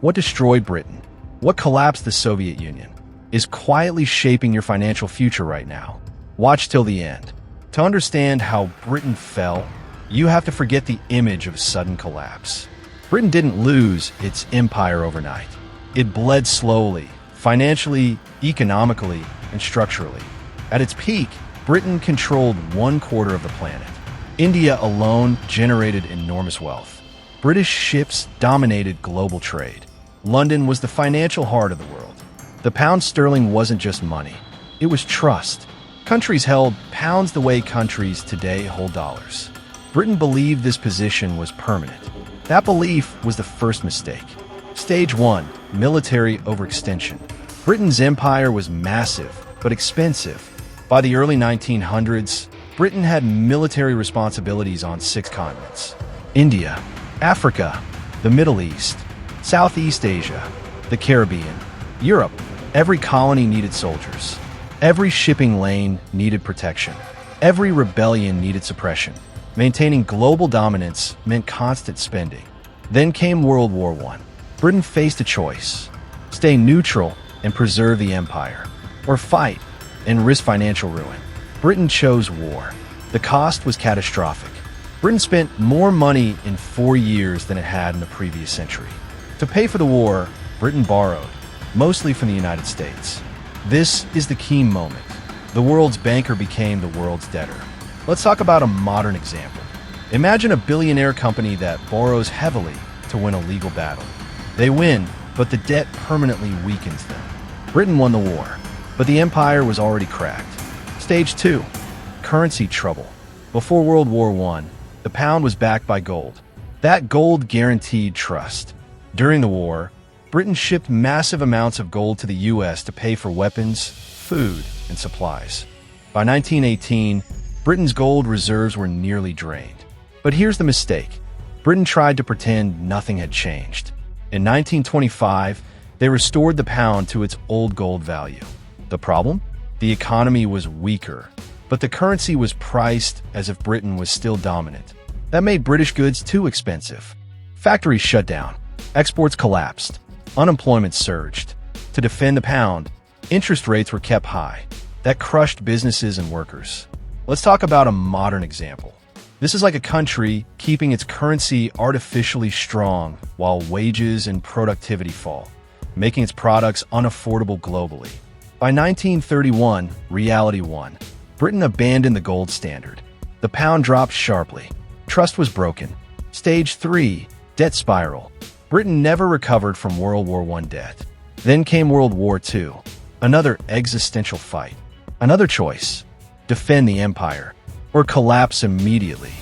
What destroyed Britain? What collapsed the Soviet Union? Is quietly shaping your financial future right now. Watch till the end. To understand how Britain fell, you have to forget the image of sudden collapse. Britain didn't lose its empire overnight. It bled slowly, financially, economically, and structurally. At its peak, Britain controlled 1/4 of the planet. India alone generated enormous wealth. British ships dominated global trade. London was the financial heart of the world. The pound sterling wasn't just money. It was trust. Countries held pounds the way countries today hold dollars. Britain believed this position was permanent. That belief was the first mistake. Stage 1. Military overextension. Britain's empire was massive, but expensive. By the early 1900s, Britain had military responsibilities on 6 continents: India, Africa, the Middle East, Southeast Asia, the Caribbean, Europe. Every colony needed soldiers. Every shipping lane needed protection. Every rebellion needed suppression. Maintaining global dominance meant constant spending. Then came World War I. Britain faced a choice: stay neutral and preserve the empire, or fight and risk financial ruin. Britain chose war. The cost was catastrophic. Britain spent more money in 4 years than it had in the previous century. To pay for the war, Britain borrowed, mostly from the United States. This is the key moment. The world's banker became the world's debtor. Let's talk about a modern example. Imagine a billionaire company that borrows heavily to win a legal battle. They win, but the debt permanently weakens them. Britain won the war, but the empire was already cracked. Stage 2. Currency trouble. Before World War I, the pound was backed by gold. That gold guaranteed trust. During the war, Britain shipped massive amounts of gold to the U.S. to pay for weapons, food, and supplies. By 1918, Britain's gold reserves were nearly drained. But here's the mistake. Britain tried to pretend nothing had changed. In 1925, they restored the pound to its old gold value. The problem? The economy was weaker, but the currency was priced as if Britain was still dominant. That made British goods too expensive. Factories shut down. Exports collapsed. Unemployment surged. To defend the pound, interest rates were kept high. That crushed businesses and workers. Let's talk about a modern example. This is like a country keeping its currency artificially strong while wages and productivity fall, making its products unaffordable globally. By 1931, reality won. Britain abandoned the gold standard. The pound dropped sharply. Trust was broken. Stage 3. Debt spiral. Britain never recovered from World War I debt. Then came World War II. Another existential fight. Another choice: defend the empire or collapse immediately.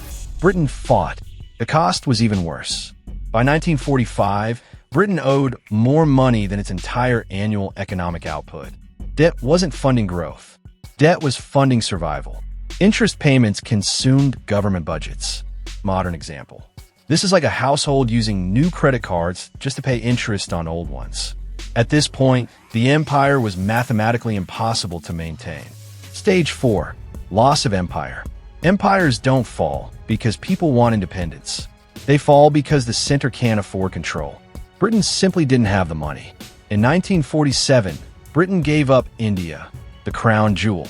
Britain fought. The cost was even worse. By 1945, Britain owed more money than its entire annual economic output. Debt wasn't funding growth. Debt was funding survival. Interest payments consumed government budgets. Modern example. This is like a household using new credit cards just to pay interest on old ones. At this point, the empire was mathematically impossible to maintain. Stage 4. Loss of empire. Empires don't fall because people want independence. They fall because the center can't afford control. Britain simply didn't have the money. In 1947, Britain gave up India, the crown jewel.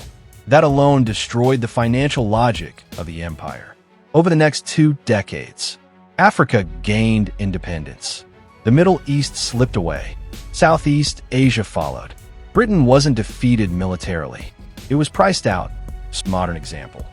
That alone destroyed the financial logic of the empire. Over the next 2 decades, Africa gained independence. The Middle East slipped away. Southeast Asia followed. Britain wasn't defeated militarily. It was priced out. Modern example.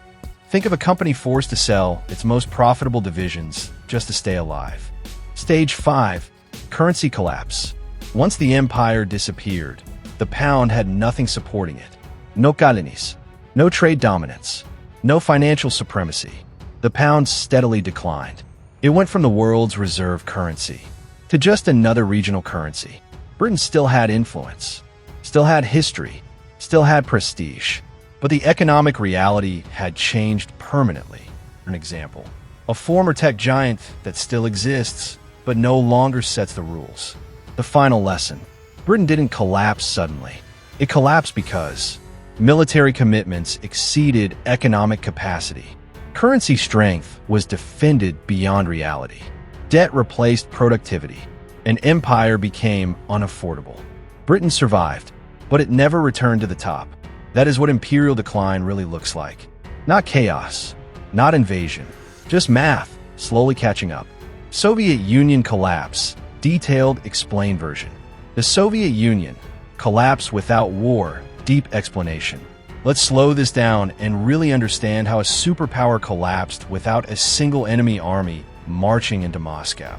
Think of a company forced to sell its most profitable divisions just to stay alive. Stage 5. Currency collapse. Once the empire disappeared, the pound had nothing supporting it. No colonies, no trade dominance, no financial supremacy. The pound steadily declined. It went from the world's reserve currency to just another regional currency. Britain still had influence, still had history, still had prestige, but the economic reality had changed permanently. An example: a former tech giant that still exists, but no longer sets the rules. The final lesson: Britain didn't collapse suddenly. It collapsed because military commitments exceeded economic capacity. Currency strength was defended beyond reality. Debt replaced productivity. An empire became unaffordable. Britain survived, but it never returned to the top. That is what imperial decline really looks like. Not chaos, not invasion, just math, slowly catching up. Soviet Union collapse, detailed explained version. The Soviet Union collapse without war, deep explanation. Let's slow this down and really understand how a superpower collapsed without a single enemy army marching into Moscow.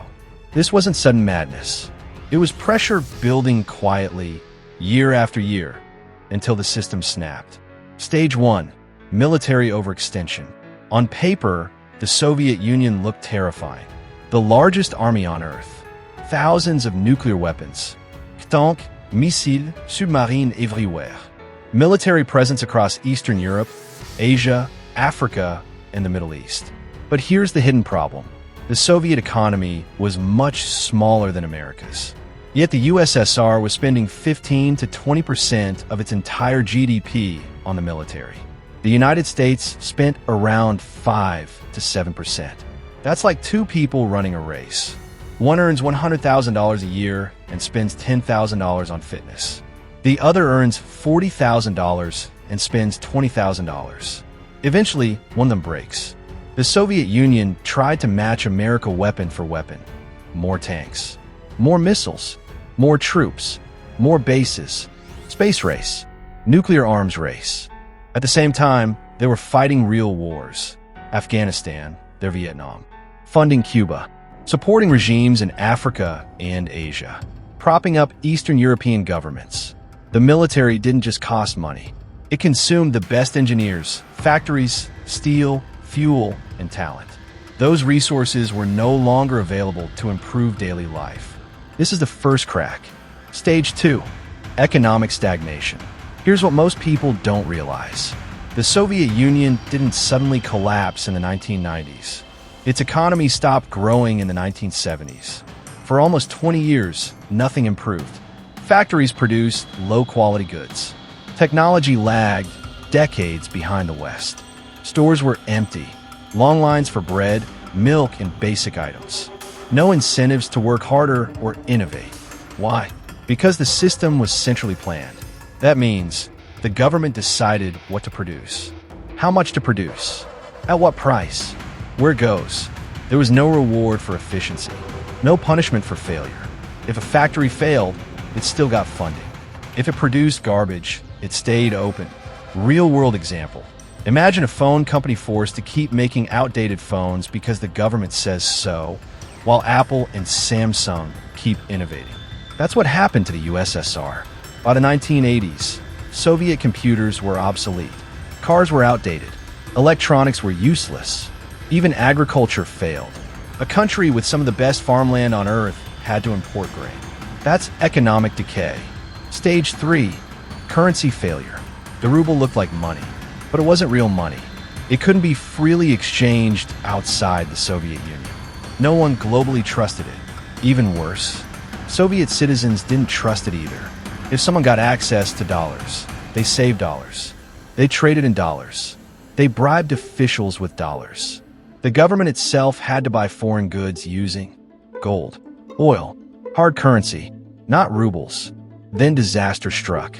This wasn't sudden madness. It was pressure building quietly, year after year, until the system snapped. Stage 1. Military overextension. On paper, the Soviet Union looked terrifying. The largest army on Earth. Thousands of nuclear weapons. Tanks, missiles, submarines everywhere. Military presence across Eastern Europe, Asia, Africa, and the Middle East. But here's the hidden problem. The Soviet economy was much smaller than America's. Yet the USSR was spending 15 to 20% of its entire GDP on the military. The United States spent around 5 to 7%. That's like two people running a race. One earns $100,000 a year and spends $10,000 on fitness. The other earns $40,000 and spends $20,000. Eventually, one of them breaks. The Soviet Union tried to match America weapon for weapon. More tanks, more missiles, more troops, more bases, space race, nuclear arms race. At the same time, they were fighting real wars. Afghanistan, their Vietnam, funding Cuba, supporting regimes in Africa and Asia, propping up Eastern European governments. The military didn't just cost money. It consumed the best engineers, factories, steel, fuel, and talent. Those resources were no longer available to improve daily life. This is the first crack. Stage 2. Economic stagnation. Here's what most people don't realize. The Soviet Union didn't suddenly collapse in the 1990s. Its economy stopped growing in the 1970s. For almost 20 years, nothing improved. Factories produced low-quality goods. Technology lagged decades behind the West. Stores were empty. Long lines for bread, milk, and basic items. No incentives to work harder or innovate. Why? Because the system was centrally planned. That means the government decided what to produce, how much to produce, at what price, where it goes. There was no reward for efficiency, no punishment for failure. If a factory failed, it still got funding. If it produced garbage, it stayed open. Real-world example. Imagine a phone company forced to keep making outdated phones because the government says so, while Apple and Samsung keep innovating. That's what happened to the USSR. By the 1980s, Soviet computers were obsolete. Cars were outdated. Electronics were useless. Even agriculture failed. A country with some of the best farmland on Earth had to import grain. That's economic decay. Stage 3. Currency failure. The ruble looked like money, but it wasn't real money. It couldn't be freely exchanged outside the Soviet Union. No one globally trusted it. Even worse, Soviet citizens didn't trust it either. If someone got access to dollars, they saved dollars. They traded in dollars. They bribed officials with dollars. The government itself had to buy foreign goods using gold, oil, hard currency, not rubles. Then disaster struck.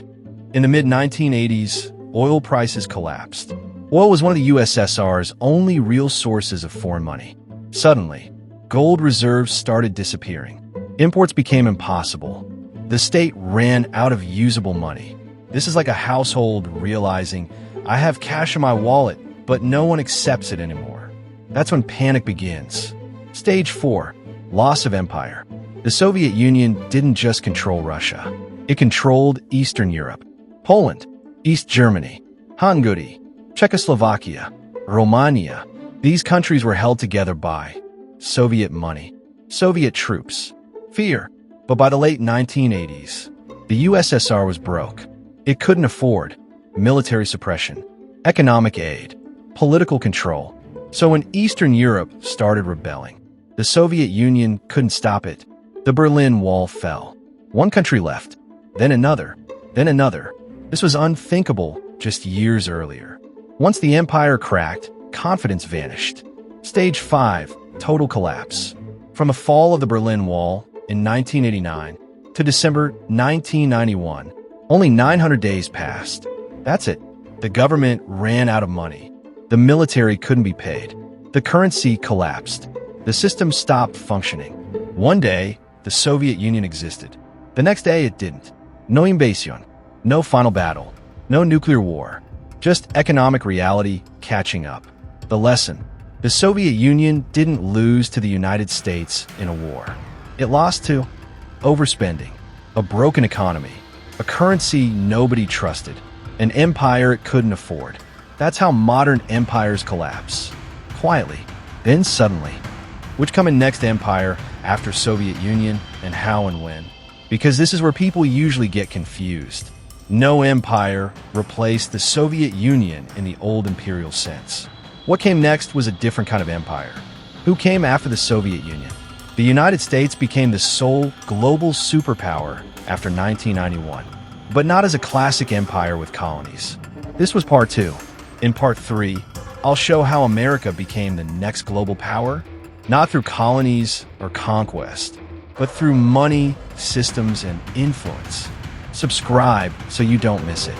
In the mid-1980s, oil prices collapsed. Oil was one of the USSR's only real sources of foreign money. Suddenly, gold reserves started disappearing. Imports became impossible. The state ran out of usable money. This is like a household realizing, I have cash in my wallet, but no one accepts it anymore. That's when panic begins. Stage 4. Loss of empire. The Soviet Union didn't just control Russia. It controlled Eastern Europe, Poland, East Germany, Hungary, Czechoslovakia, Romania. These countries were held together by Soviet money, Soviet troops, fear. But by the late 1980s, the USSR was broke. It couldn't afford military suppression, economic aid, political control. So when Eastern Europe started rebelling, the Soviet Union couldn't stop it. The Berlin Wall fell. One country left, then another, then another. This was unthinkable just years earlier. Once the empire cracked, confidence vanished. Stage 5. Total collapse. From the fall of the Berlin Wall, in 1989 to December 1991. Only 900 days passed. That's it. The government ran out of money. The military couldn't be paid. The currency collapsed. The system stopped functioning. One day, the Soviet Union existed. The next day, it didn't. No invasion, no final battle, no nuclear war, just economic reality catching up. The lesson: the Soviet Union didn't lose to the United States in a war. It lost to overspending, a broken economy, a currency nobody trusted, an empire it couldn't afford. That's how modern empires collapse. Quietly, then suddenly. Which come in next empire after Soviet Union, and how and when? Because this is where people usually get confused. No empire replaced the Soviet Union in the old imperial sense. What came next was a different kind of empire. Who came after the Soviet Union? The United States became the sole global superpower after 1991, but not as a classic empire with colonies. This was part 2. In part 3, I'll show how America became the next global power, not through colonies or conquest, but through money, systems, and influence. Subscribe so you don't miss it.